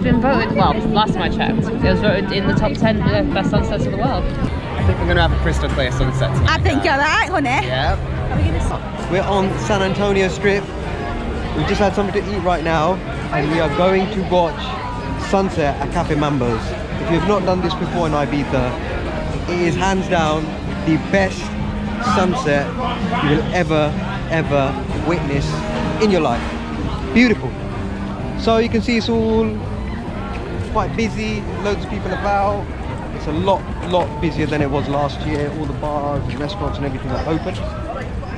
been voted, well, last time I checked, it was voted in the top 10 best sunsets of the world. I think we're going to have a crystal clear sunset tonight. I think you're right, honey. Yeah. We're on San Antonio Strip. We just had something to eat right now, and we are going to watch sunset at Cafe Mambos. If you've not done this before in Ibiza, it is hands down the best sunset you will ever witness in your life. Beautiful. So you can see it's all quite busy, loads of people about. It's a lot busier than it was last year. All the bars and restaurants and everything are open.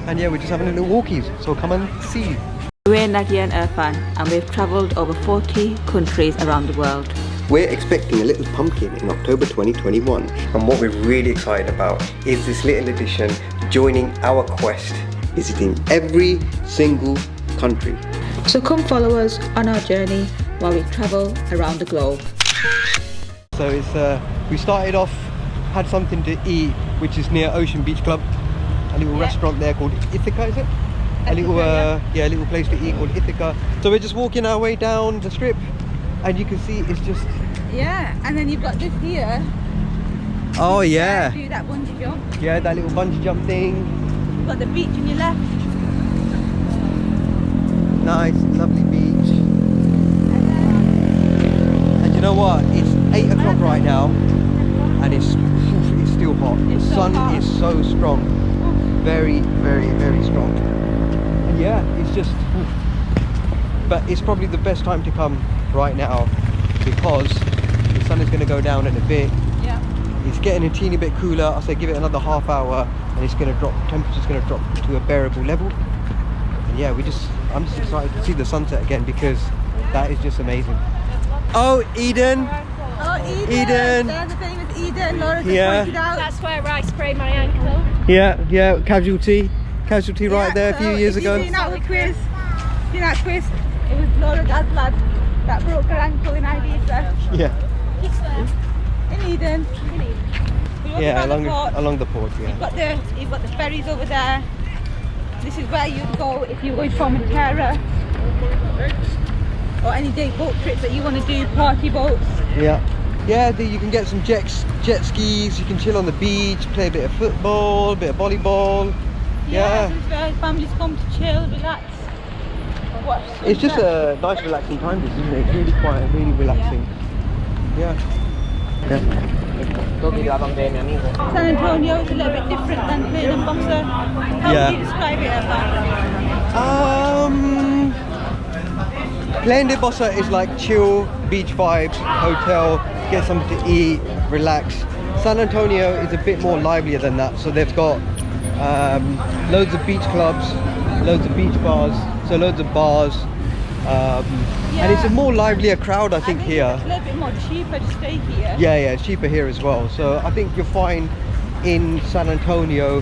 And yeah, we're just having a little walkies, so come and see. We're Nadia and Irfan, and we've travelled over 40 countries around the world. We're expecting a little pumpkin in October 2021. And what we're really excited about is this little edition joining our quest, visiting every single country. So come follow us on our journey while we travel around the globe. So it's we started off, had something to eat, which is near Ocean Beach Club. A little restaurant there called Ithaca, is it? A little a little place to eat called Ithaca. So we're just walking our way down the strip, and you can see it's just and then you've got this here. Oh yeah. Do that bungee jump. Yeah, that little bungee jump thing. You've got the beach on your left. Nice, lovely beach. And you know what? It's 8 o'clock right now, and it's still hot. The sun is so strong, very strong. And yeah, it's just. But it's probably the best time to come right now because the sun is going to go down in a bit. Yeah. It's getting a teeny bit cooler. I say give it another half hour, and it's going to drop. Temperature's going to drop to a bearable level. And yeah, I'm just excited to see the sunset again because that is just amazing. Oh, Eden! Oh, Eden! There's the famous Eden. Laura just pointed out. That's where I sprained my ankle. Yeah, casualty right there a few years ago. You know that quiz? You know that quiz? It was Laura dad's lad that broke her ankle in Ibiza. Yeah. In Eden. Yeah, along the port. Yeah. You've got the ferries over there. This is where you'd go if you're going to Formentera or any day boat trips that you want to do, party boats. Yeah, you can get some jet skis, you can chill on the beach, play a bit of football, a bit of volleyball. Yeah. This is where families come to chill, relax. It's just a nice relaxing time, isn't it? It's really quiet, really relaxing. Yeah. San Antonio is a little bit different than Cafe Mambos. How would you describe it, Plain de Bossa is like chill, beach vibes, hotel, get something to eat, relax. San Antonio is a bit more livelier than that, so they've got loads of beach clubs, loads of beach bars, so loads of bars. And it's a more livelier crowd, I think here. It's a little bit more cheaper to stay here. Yeah, it's cheaper here as well. So I think you'll find in San Antonio,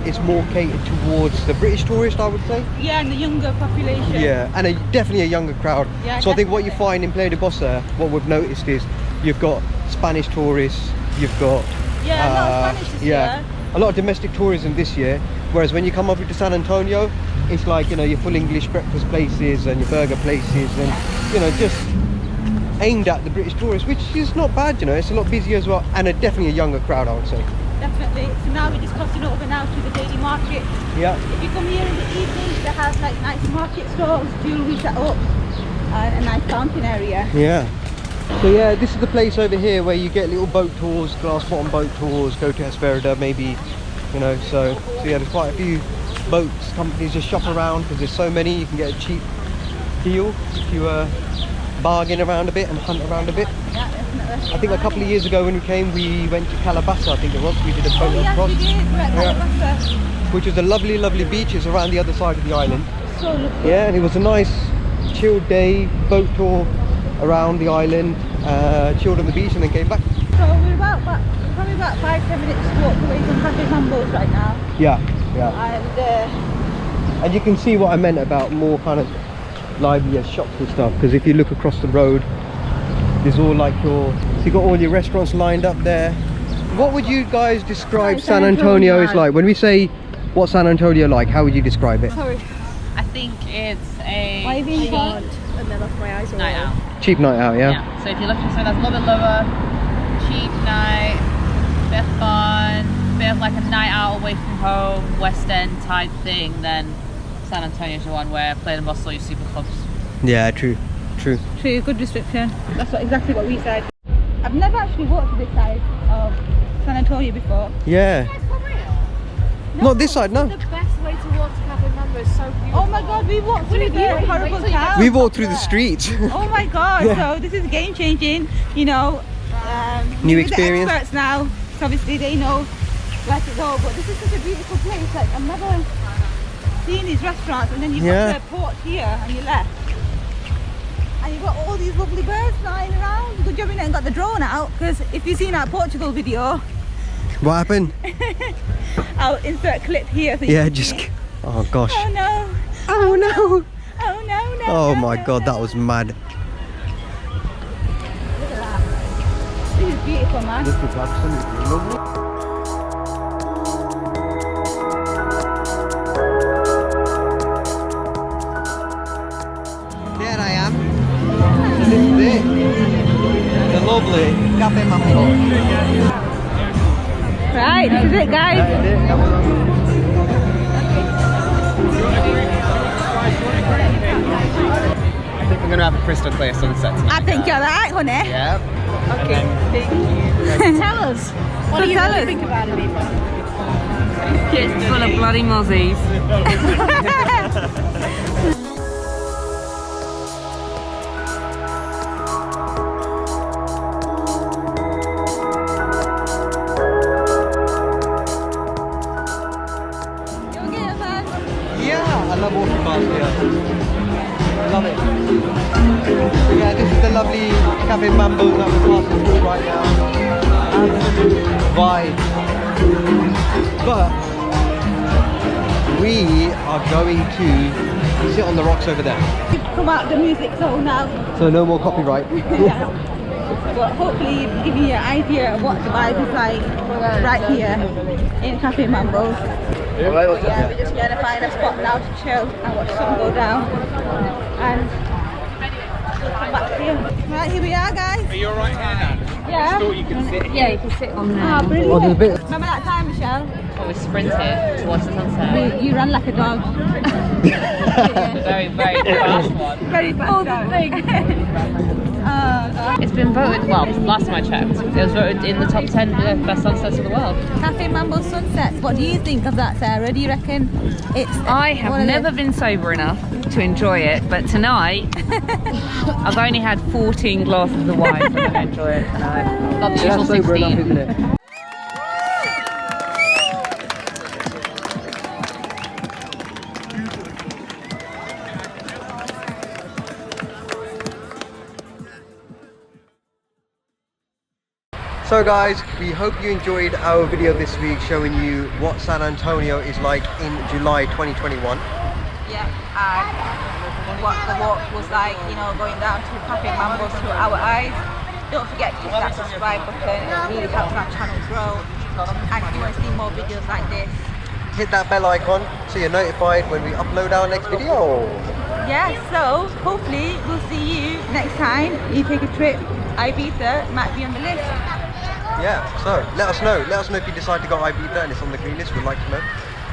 it's more catered towards the British tourist, I would say. Yeah, and the younger population. Yeah, and definitely a younger crowd. Yeah, so I think what you find in Playa de Bossa, what we've noticed is you've got Spanish tourists, you've got a lot of Spanish this year. a lot of domestic tourism this year. Whereas when you come over to San Antonio, it's like, you know, your full English breakfast places and your burger places, and you know, just aimed at the British tourists, which is not bad. You know, it's a lot busier as well, and definitely a younger crowd, I would say. Definitely. So now we're just crossing over now to the daily market. Yeah. If you come here in the evenings, they have like nice market stalls, jewellery set up, and a nice fountain area. Yeah. So yeah, this is the place over here where you get little boat tours, glass bottom boat tours, go to Esperida maybe, you know, so yeah, there's quite a few boats, companies just shop around because there's so many. You can get a cheap deal if you bargain around a bit and hunt around a bit. Yeah, definitely. I think a couple of years ago when we came, we went to Calabasa, I think it was. We did a boat across. We did. We're at Calabasa. Which was a lovely, lovely beach. It's around the other side of the island. So lovely. Yeah, and it was a nice chilled day, boat tour around the island, chilled on the beach and then came back. So we're probably about 5-10 minutes walk away from Cafe Mambos right now. Yeah. And And you can see what I meant about more kind of livelier shops and stuff, because if you look across the road, there's all like so you got all your restaurants lined up there. What would you guys describe San Antonio is like? When we say what San Antonio like, how would you describe it? I think it's a Why are you being chill And then off my eyes night out. Cheap night out, yeah? Yeah. So if you're looking for something that's a little bit lower, cheap night, bit of fun, bit of like a night out away from home, West End type thing, then San Antonio's the one where play and bustle your super clubs. Yeah, true. True. True, good description. That's exactly what we said. I've never actually walked to this side of San Antonio before. Yeah. Not this side, no. The best way to walk to Cafe Mambos is so beautiful. Oh my god, we walked through the horrible town. We walked through the streets. Oh my god, so this is game changing, you know. New we're experience. The experts now, so obviously they know where to go, but this is such a beautiful place. Like, I've never seen these restaurants, and then you've got the port here on your left. And you've got all these lovely birds flying around. Good job you didn't got the drone out, because if you've seen our Portugal video, What happened? I'll insert a clip here. So Yeah, just. Oh gosh. Oh no. Oh no. Oh no, no. Oh no, my no, god, no. that was mad. Look at that. This is beautiful, man. This is absolutely lovely. There I am. This is it. The lovely Cafe Mambos. Right, this is it, guys. I think we're going to have a crystal clear sunset tonight. I think you're right, honey. Yeah. Okay. Tell us. What do you really think about it? It's full of bloody mozzies. Yeah, I love waterfalls here. Love it. Yeah, this is the lovely Cafe Mambos that we're passing through right now. Absolute vibe. But we are going to sit on the rocks over there. Come out the music zone now. So no more copyright. Yeah. But hopefully give you an idea of what the vibe is like right here in Cafe Mambos. Yeah, we're just going to find a spot now to chill and watch the sun go down. And we'll come back here. Right, here we are, guys. Are you alright here, Nan? Yeah. You can sit here. Yeah, you can sit on there. Ah, brilliant. Oh, there's a bit. Remember that time, Michelle? Oh, we sprinted to watch the sunset. You ran like a dog. Very, very fast one. Very fast dog. It's been voted, well, last time I checked, it was voted in the top 10 best sunsets of the world. Cafe Mambo sunsets. What do you think of that, Sarah? Do you reckon it's... I have never been sober enough to enjoy it, but tonight I've only had 14 glasses of wine, so I'm going to enjoy it tonight. Not the usual That's sober enough, 16. isn't it? So guys, we hope you enjoyed our video this week showing you what San Antonio is like in July 2021. Yeah, and what the walk was like, you know, going down to Cafe Mambos through our eyes. Don't forget to hit that subscribe button, it really helps our channel grow. And if you want to see more videos like this, Hit that bell icon so you're notified when we upload our next video. yeah, so hopefully we'll see you next time you take a trip. Ibiza might be on the list. Yeah, so let us know. Let us know if you decide to go Ibiza and it's on the green list. We'd like to know.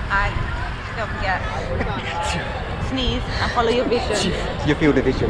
And don't forget, sneeze and follow your vision. Your field of vision.